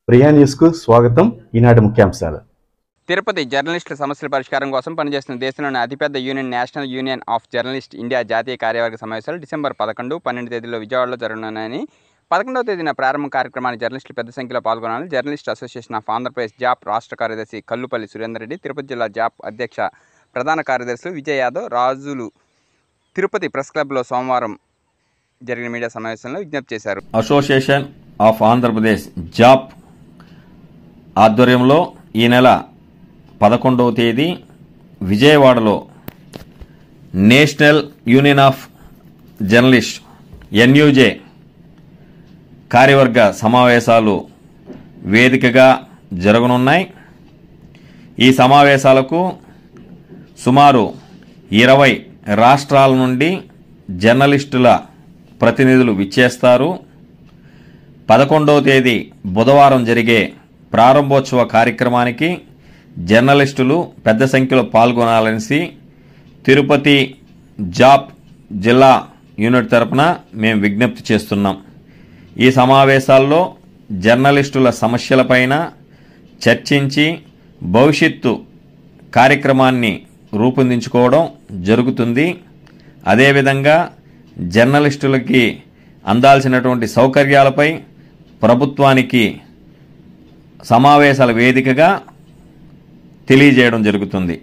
ప్రియా న్యూస్కు స్వాగతం. ఈనాటి ముఖ్యాంశాలు. తిరుపతి జర్నలిస్టుల సమస్యల పరిష్కారం కోసం పనిచేస్తున్న దేశంలోని అతిపెద్ద union national union of journalist India జాతీయ కార్యవర్గ సమావేశాలు డిసెంబర్ 11, 12 తేదీల్లో విజయవాడలో జరగనున్నాయని 11వ తేదీన ప్రారంభ కార్యక్రమానికి జర్నలిస్టులు పెద్ద సంఖ్యలో పాల్గొనాలని జర్నలిస్ట్ అసోసియేషన్ ఆఫ్ ఆంధ్రప్రదేశ్ జాప్ రాష్ట్ర కార్యదర్శి కల్లుపల్లి సురేందర్ రెడ్డి, తిరుపతి జిల్లా జాప్ అధ్యక్ష ప్రధాన కార్యదర్శులు విజయ్ యాదవ్, రాజులు తిరుపతి ప్రెస్ క్లబ్లో సోమవారం జరిగిన మీడియా సమావేశంలో విజ్ఞప్తి చేశారు. అసోసియేషన్ ఆఫ్ ఆంధ్రప్రదేశ్ జాప్ ఆధ్వర్యంలో ఈ నెల 11వ తేదీ విజయవాడలో నేషనల్ యూనియన్ ఆఫ్ జర్నలిస్ట్ ఎన్యూజే కార్యవర్గ సమావేశాలు వేదికగా జరగనున్నాయి. ఈ సమావేశాలకు సుమారు 20 రాష్ట్రాల నుండి జర్నలిస్టుల ప్రతినిధులు విచ్చేస్తారు. 11వ తేదీ బుధవారం జరిగే ప్రారంభోత్సవ కార్యక్రమానికి జర్నలిస్టులు పెద్ద సంఖ్యలో పాల్గొనాలనేసి తిరుపతి జాప్ జిల్లా యూనిట్ తరపున మేము విజ్ఞప్తి చేస్తున్నాం. ఈ సమావేశాల్లో జర్నలిస్టుల సమస్యలపైన చర్చించి భవిష్యత్తు కార్యక్రమాన్ని రూపొందించుకోవడం జరుగుతుంది. అదేవిధంగా జర్నలిస్టులకి అందాల్సినటువంటి సౌకర్యాలపై ప్రభుత్వానికి సమావేశాల వేదికగా తెలియజేయడం జరుగుతుంది.